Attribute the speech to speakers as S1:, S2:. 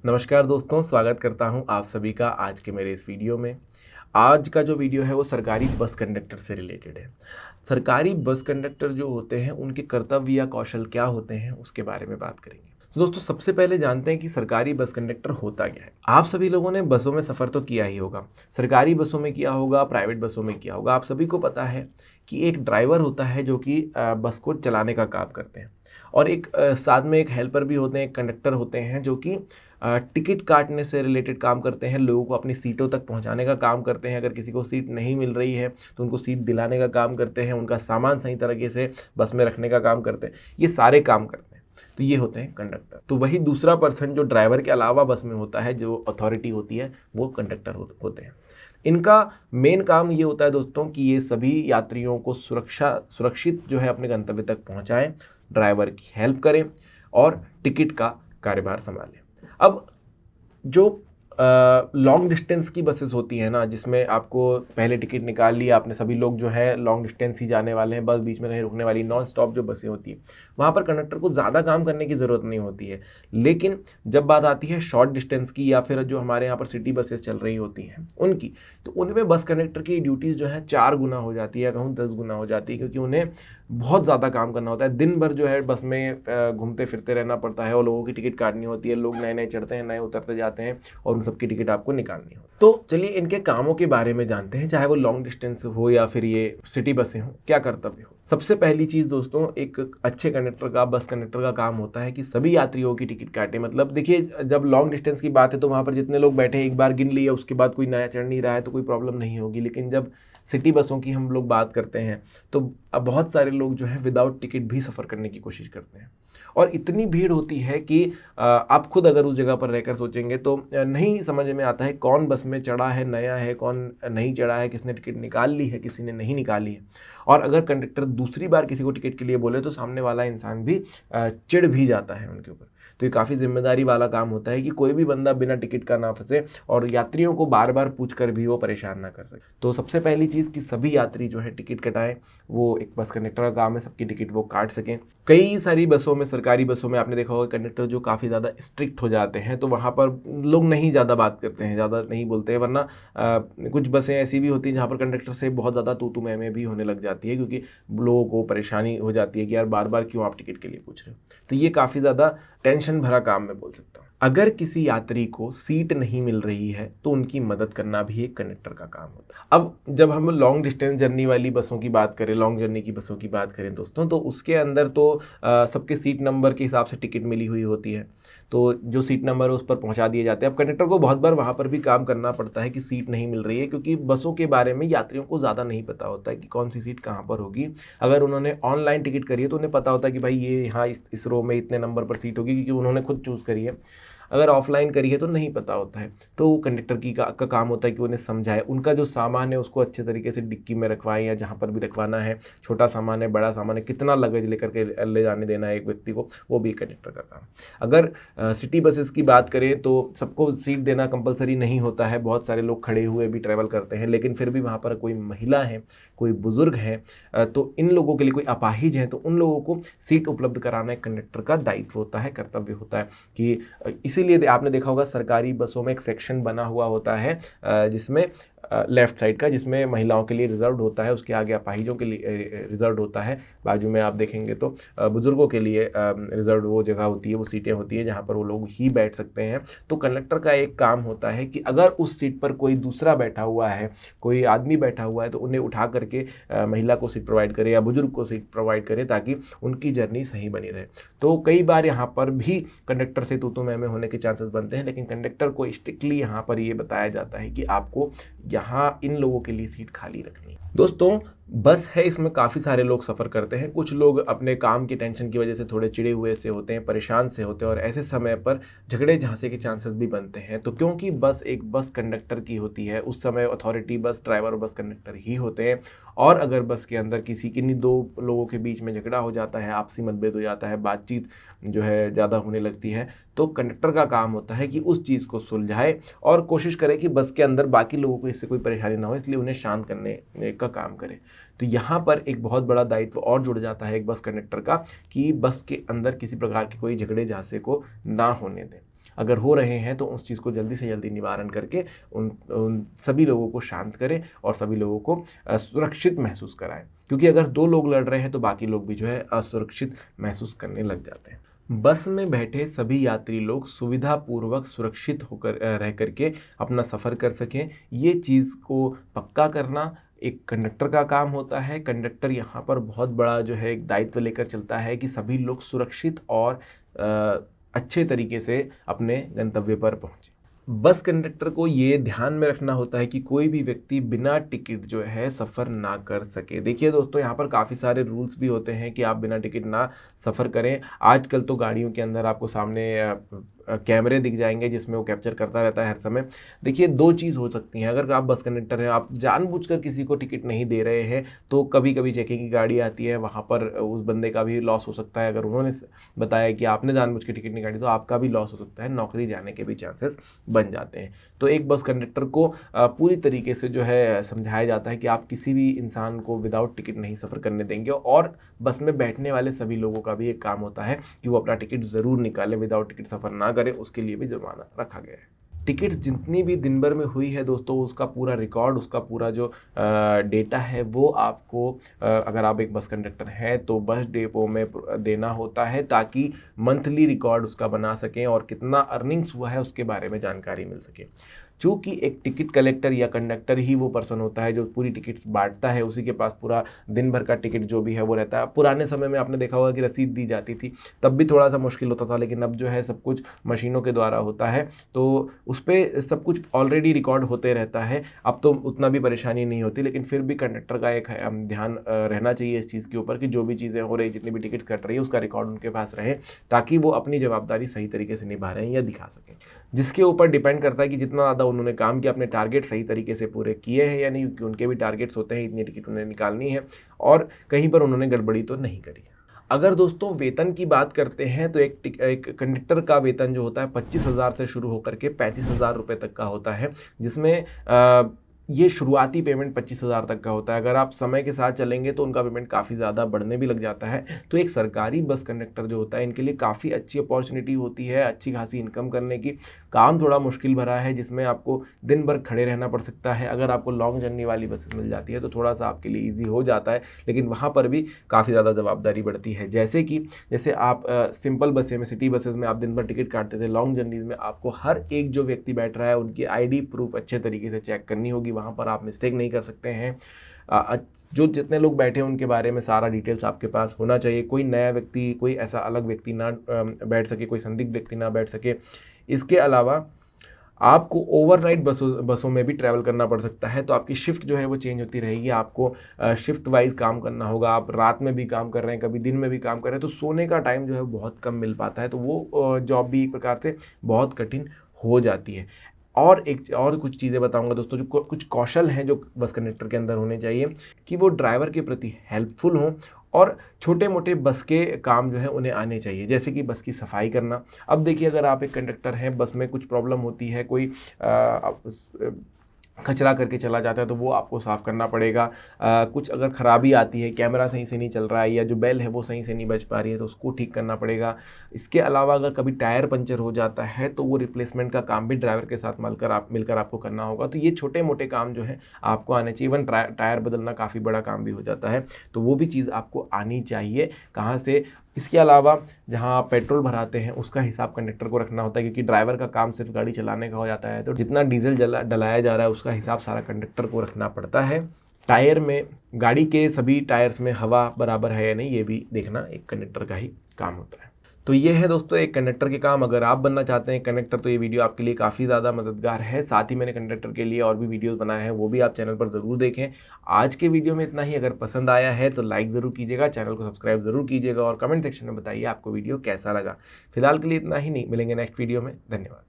S1: नमस्कार दोस्तों, स्वागत करता हूं आप सभी का आज के मेरे इस वीडियो में। आज का जो वीडियो है वो सरकारी बस कंडक्टर से रिलेटेड है। सरकारी बस कंडक्टर जो होते हैं उनके कर्तव्य या कौशल क्या होते हैं उसके बारे में बात करेंगे। तो दोस्तों सबसे पहले जानते हैं कि सरकारी बस कंडक्टर होता क्या है। आप सभी लोगों ने बसों में सफ़र तो किया ही होगा, सरकारी बसों में किया होगा, प्राइवेट बसों में किया होगा। आप सभी को पता है कि एक ड्राइवर होता है जो कि बस को चलाने का काम करते हैं और एक साथ में एक हेल्पर भी होते हैं, एक कंडक्टर होते हैं जो कि टिकट काटने से रिलेटेड काम करते हैं, लोगों को अपनी सीटों तक पहुंचाने का काम करते हैं। अगर किसी को सीट नहीं मिल रही है तो उनको सीट दिलाने का काम करते हैं, उनका सामान सही तरीके से बस में रखने का काम करते हैं। ये सारे काम करते हैं, तो ये होते हैं कंडक्टर। तो वही दूसरा पर्सन जो ड्राइवर के अलावा बस में होता है, जो अथॉरिटी होती है, वो कंडक्टर होते हैं। इनका मेन काम ये होता है दोस्तों कि ये सभी यात्रियों को सुरक्षित जो है अपने गंतव्य तक पहुंचाएं, ड्राइवर की हेल्प करें और टिकट का कार्यभार संभालें। अब जो लॉन्ग डिस्टेंस की बसेस होती हैं ना, जिसमें आपको पहले टिकट निकाल लिया आपने, सभी लोग जो है लॉन्ग डिस्टेंस ही जाने वाले हैं, बस बीच में कहीं रुकने वाली नॉन स्टॉप जो बसें होती हैं, वहाँ पर कंडक्टर को ज़्यादा काम करने की ज़रूरत नहीं होती है। लेकिन जब बात आती है शॉर्ट डिस्टेंस की या फिर जो हमारे यहाँ पर सिटी बसेस चल रही होती हैं उनकी, तो उनमें बस कंडक्टर की ड्यूटीज़ जो है 4 गुना हो जाती है या कहूँ 10 गुना हो जाती है, क्योंकि उन्हें बहुत ज़्यादा काम करना होता है। दिन भर जो है बस में घूमते फिरते रहना पड़ता है और लोगों की टिकट काटनी होती है। लोग नए नए चढ़ते हैं, नए उतरते जाते हैं और उन सबकी टिकट आपको निकालनी हो। तो चलिए इनके कामों के बारे में जानते हैं, चाहे वो लॉन्ग डिस्टेंस हो या फिर ये सिटी बसें हो, क्या कर्तव्य हो। सबसे पहली चीज़ दोस्तों, एक अच्छे कंडक्टर का, बस कंडक्टर का काम होता है कि सभी यात्रियों की टिकट काटे। मतलब देखिए, जब लॉन्ग डिस्टेंस की बात है तो वहाँ पर जितने लोग बैठे हैं एक बार गिन लिया, उसके बाद कोई नया चढ़ नहीं रहा है तो कोई प्रॉब्लम नहीं होगी। लेकिन जब सिटी बसों की हम लोग बात करते हैं तो अब बहुत सारे लोग जो है विदाउट टिकट भी सफ़र करने की कोशिश करते हैं और इतनी भीड़ होती है कि आप खुद अगर उस जगह पर रहकर सोचेंगे तो नहीं समझ में आता है कौन बस में चढ़ा है, नया है, कौन नहीं चढ़ा है, किसने टिकट निकाल ली है, किसी ने नहीं निकाली है। और अगर कंडक्टर दूसरी बार किसी को टिकट के लिए बोले तो सामने वाला इंसान भी चिढ़ भी जाता है उनके ऊपर। तो ये काफ़ी जिम्मेदारी वाला काम होता है कि कोई भी बंदा बिना टिकट का ना फंसे और यात्रियों को बार बार पूछ कर भी वो परेशान ना कर सके। तो सबसे पहली चीज़ कि सभी यात्री जो है टिकट कटाएं, वो एक बस कंडक्टर का काम है, सबकी टिकट वो काट सकें। कई सारी बसों में, सरकारी बसों में आपने देखा होगा कंडक्टर जो काफ़ी ज़्यादा स्ट्रिक्ट हो जाते हैं, तो वहाँ पर लोग नहीं ज़्यादा बात करते हैं, ज़्यादा नहीं बोलते हैं। वरना कुछ बसें ऐसी भी होती हैं जहाँ पर कंडक्टर से बहुत ज़्यादा तू तू मैं मैं भी होने लग जाती है, क्योंकि लोगों को परेशानी हो जाती है कि यार बार बार क्यों आप टिकट के लिए पूछ रहे हो। तो ये काफ़ी ज़्यादा टेंशन भरा काम मैं बोल सकता हूँ। अगर किसी यात्री को सीट नहीं मिल रही है तो उनकी मदद करना भी एक कंडक्टर का काम होता है। अब जब हम लॉन्ग डिस्टेंस जर्नी वाली बसों की बात करें, लॉन्ग जर्नी की बसों की बात करें दोस्तों, तो उसके अंदर तो सबके सीट नंबर के हिसाब से टिकट मिली हुई होती है, तो जो सीट नंबर है उस पर पहुंचा दिए जाते हैं। अब कंडक्टर को बहुत बार वहाँ पर भी काम करना पड़ता है कि सीट नहीं मिल रही है, क्योंकि बसों के बारे में यात्रियों को ज़्यादा नहीं पता होता है कि कौन सी सीट कहाँ पर होगी। अगर उन्होंने ऑनलाइन टिकट करी है तो उन्हें पता होता है कि भाई ये यहाँ इस रो में इतने नंबर पर सीट होगी, क्योंकि उन्होंने खुद चूज़ करी है। अगर ऑफलाइन करी है तो नहीं पता होता है, तो कंडक्टर का काम होता है कि उन्हें समझाए, उनका जो सामान है उसको अच्छे तरीके से डिक्की में रखवाएं या जहाँ पर भी रखवाना है, छोटा सामान है, बड़ा सामान है, कितना लगेज लेकर के ले जाने देना है एक व्यक्ति को, वो भी कंडक्टर का काम। अगर सिटी बसेस की बात करें तो सबको सीट देना कंपलसरी नहीं होता है, बहुत सारे लोग खड़े हुए भी ट्रैवल करते हैं, लेकिन फिर भी वहाँ पर कोई महिला है, कोई बुजुर्ग है, तो इन लोगों के लिए, कोई अपाहिज है, तो उन लोगों को सीट उपलब्ध कराना एक कंडक्टर का दायित्व होता है, कर्तव्य होता है। कि इसीलिए आपने देखा होगा सरकारी बसों में एक सेक्शन बना हुआ होता है जिसमें लेफ्ट साइड का, जिसमें महिलाओं के लिए रिजर्व होता है, उसके आगे अपाहिजों के लिए रिजर्व होता है, बाजू में आप देखेंगे तो बुजुर्गों के लिए रिजर्व वो जगह होती है, वो सीटें होती है जहाँ पर वो लोग ही बैठ सकते हैं। तो कंडक्टर का एक काम होता है कि अगर उस सीट पर कोई दूसरा बैठा हुआ है, कोई आदमी बैठा हुआ है, तो उन्हें उठा करके महिला को सीट प्रोवाइड करे या बुजुर्ग को सीट प्रोवाइड करे, ताकि उनकी जर्नी सही बनी रहे। तो कई बार यहाँ पर भी कंडक्टर से तू तू मैं मैं होने के चांसेस बनते हैं, लेकिन कंडक्टर को स्ट्रिक्टली यहाँ पर ये बताया जाता है कि आपको यहाँ इन लोगों के लिए सीट खाली रखनी है। दोस्तों बस है, इसमें काफ़ी सारे लोग सफ़र करते हैं। कुछ लोग अपने काम की टेंशन की वजह से थोड़े चिड़े हुए से होते हैं, परेशान से होते हैं, और ऐसे समय पर झगड़े झांसे के चांसेस भी बनते हैं। तो क्योंकि बस एक बस कंडक्टर की होती है, उस समय अथॉरिटी बस ड्राइवर और बस कंडक्टर ही होते हैं, और अगर बस के अंदर किसी किन्हीं दो लोगों के बीच में झगड़ा हो जाता है, आपसी मतभेद हो जाता है, बातचीत जो है ज़्यादा होने लगती है, तो कंडक्टर का काम होता है कि उस चीज़ को सुलझाए और कोशिश करे कि बस के अंदर बाकी लोगों को इससे कोई परेशानी ना हो, इसलिए उन्हें शांत करने का काम करे। तो यहाँ पर एक बहुत बड़ा दायित्व और जुड़ जाता है एक बस कंडक्टर का, कि बस के अंदर किसी प्रकार के कोई झगड़े झांसे को ना होने दें। अगर हो रहे हैं तो उस चीज़ को जल्दी से जल्दी निवारण करके उन सभी लोगों को शांत करें और सभी लोगों को सुरक्षित महसूस कराएं, क्योंकि अगर 2 लोग लड़ रहे हैं तो बाकी लोग भी जो है असुरक्षित महसूस करने लग जाते हैं। बस में बैठे सभी यात्री लोग सुविधापूर्वक सुरक्षित होकर रह करके अपना सफ़र कर सकें, ये चीज़ को पक्का करना एक कंडक्टर का काम होता है। कंडक्टर यहाँ पर बहुत बड़ा जो है एक दायित्व लेकर चलता है कि सभी लोग सुरक्षित और अच्छे तरीके से अपने गंतव्य पर पहुँचे। बस कंडक्टर को ये ध्यान में रखना होता है कि कोई भी व्यक्ति बिना टिकट जो है सफ़र ना कर सके। देखिए दोस्तों, यहाँ पर काफ़ी सारे रूल्स भी होते हैं कि आप बिना टिकट ना सफ़र करें। आजकल तो गाड़ियों के अंदर आपको सामने कैमरे दिख जाएंगे जिसमें वो कैप्चर करता रहता है हर समय। देखिए, 2 चीज़ हो सकती हैं। अगर आप बस कंडक्टर हैं, आप जानबूझकर किसी को टिकट नहीं दे रहे हैं, तो कभी कभी चेकिंग की गाड़ी आती है, वहाँ पर उस बंदे का भी लॉस हो सकता है। अगर उन्होंने बताया कि आपने जानबूझ के टिकट नहीं काटी तो आपका भी लॉस हो सकता है, नौकरी जाने के भी चांसेस बन जाते हैं। तो एक बस कंडक्टर को पूरी तरीके से जो है समझाया जाता है कि आप किसी भी इंसान को विदाउट टिकट नहीं सफ़र करने देंगे, और बस में बैठने वाले सभी लोगों का भी एक काम होता है कि वो अपना टिकट ज़रूर निकालें, विदाउट टिकट सफ़र ना करें, उसके लिए भी जुर्माना रखा गया है। टिकट्स जितनी भी दिन भर में हुई है दोस्तों, उसका पूरा रिकॉर्ड, उसका पूरा जो डेटा है वो आपको अगर आप एक बस कंडक्टर हैं तो बस डिपो में देना होता है, ताकि मंथली रिकॉर्ड उसका बना सकें और कितना अर्निंग्स हुआ है उसके बारे में जानकारी मिल सके। चूँकि एक टिकट कलेक्टर या कंडक्टर ही वो पर्सन होता है जो पूरी टिकट्स बांटता है, उसी के पास पूरा दिन भर का टिकट जो भी है वो रहता है। पुराने समय में आपने देखा होगा कि रसीद दी जाती थी, तब भी थोड़ा सा मुश्किल होता था, लेकिन अब जो है सब कुछ मशीनों के द्वारा होता है, तो उस पर सब कुछ ऑलरेडी रिकॉर्ड होते रहता है। अब तो उतना भी परेशानी नहीं होती, लेकिन फिर भी कंडक्टर का एक ध्यान रहना चाहिए इस चीज़ के ऊपर कि जो भी चीज़ें हो रही, जितनी भी टिकट कट रही है, उसका रिकॉर्ड उनके पास रहे, ताकि वो अपनी जवाबदारी सही तरीके से निभा रहे हैं या दिखा सकें। जिसके ऊपर डिपेंड करता है कि जितना ज़्यादा उन्होंने काम किया, अपने टारगेट सही तरीके से पूरे किए हैं या नहीं, क्योंकि उनके भी टारगेट्स होते हैं, इतनी टिकट उन्हें निकालनी है और कहीं पर उन्होंने गड़बड़ी तो नहीं करी। अगर दोस्तों वेतन की बात करते हैं तो एक कंडक्टर का वेतन जो होता है 25,000 से शुरू होकर के 35,000 रुपये तक का होता है, जिसमें ये शुरुआती पेमेंट 25,000 तक का होता है। अगर आप समय के साथ चलेंगे तो उनका पेमेंट काफ़ी ज़्यादा बढ़ने भी लग जाता है। तो एक सरकारी बस कंडक्टर जो होता है, इनके लिए काफ़ी अच्छी अपॉर्चुनिटी होती है अच्छी खासी इनकम करने की। काम थोड़ा मुश्किल भरा है, जिसमें आपको दिन भर खड़े रहना पड़ सकता है। अगर आपको लॉन्ग जर्नी वाली बसेस मिल जाती है तो थोड़ा सा आपके लिए ईजी हो जाता है, लेकिन वहाँ पर भी काफ़ी ज़्यादा जवाबदारी बढ़ती है। जैसे आप सिंपल बसें में, सिटी बसेस में आप दिन भर टिकट काटते थे, लॉन्ग जर्नीज में आपको हर एक जो व्यक्ति बैठ रहा है उनकी ID प्रूफ अच्छे तरीके से चेक करनी होगी। वहाँ पर आप मिस्टेक नहीं कर सकते हैं। जो जितने लोग बैठे हैं उनके बारे में सारा डिटेल्स आपके पास होना चाहिए। कोई नया व्यक्ति, कोई ऐसा अलग व्यक्ति ना बैठ सके, कोई संदिग्ध व्यक्ति ना बैठ सके। इसके अलावा आपको ओवरनाइट बसों में भी ट्रैवल करना पड़ सकता है, तो आपकी शिफ्ट जो है वो चेंज होती रहेगी। आपको शिफ्ट वाइज काम करना होगा। आप रात में भी काम कर रहे हैं, कभी दिन में भी काम कर रहे हैं, तो सोने का टाइम जो है बहुत कम मिल पाता है, तो वो जॉब भी एक प्रकार से बहुत कठिन हो जाती है। और कुछ चीज़ें बताऊंगा दोस्तों, जो कुछ कौशल हैं जो बस कंडक्टर के अंदर होने चाहिए, कि वो ड्राइवर के प्रति हेल्पफुल हों और छोटे मोटे बस के काम जो है उन्हें आने चाहिए, जैसे कि बस की सफाई करना। अब देखिए, अगर आप एक कंडक्टर हैं, बस में कुछ प्रॉब्लम होती है, कोई कचरा करके चला जाता है तो वो आपको साफ़ करना पड़ेगा। कुछ अगर ख़राबी आती है, कैमरा सही से नहीं चल रहा है या जो बेल है वो सही से नहीं बज पा रही है, तो उसको ठीक करना पड़ेगा। इसके अलावा अगर कभी टायर पंचर हो जाता है तो वो रिप्लेसमेंट का काम भी ड्राइवर के साथ मिलकर आपको करना होगा। तो ये छोटे मोटे काम जो है आपको आने चाहिए। इवन टायर बदलना काफ़ी बड़ा काम भी हो जाता है, तो वो भी चीज़ आपको आनी चाहिए। कहाँ से? इसके अलावा जहां आप पेट्रोल भराते हैं उसका हिसाब कंडक्टर को रखना होता है, क्योंकि ड्राइवर का काम सिर्फ गाड़ी चलाने का हो जाता है, तो जितना डीजल डलाया जा रहा है उसका हिसाब सारा कंडक्टर को रखना पड़ता है। टायर में, गाड़ी के सभी टायर्स में हवा बराबर है या नहीं, ये भी देखना एक कंडक्टर का ही काम होता है। तो ये है दोस्तों एक कंडक्टर के काम। अगर आप बनना चाहते हैं कंडक्टर तो ये वीडियो आपके लिए काफ़ी ज़्यादा मददगार है। साथ ही मैंने कंडक्टर के लिए और भी वीडियोस बनाए हैं, वो भी आप चैनल पर ज़रूर देखें। आज के वीडियो में इतना ही। अगर पसंद आया है तो लाइक ज़रूर कीजिएगा, चैनल को सब्सक्राइब ज़रूर कीजिएगा और कमेंट सेक्शन में बताइए आपको वीडियो कैसा लगा। फिलहाल के लिए इतना ही, नहीं मिलेंगे नेक्स्ट वीडियो में। धन्यवाद।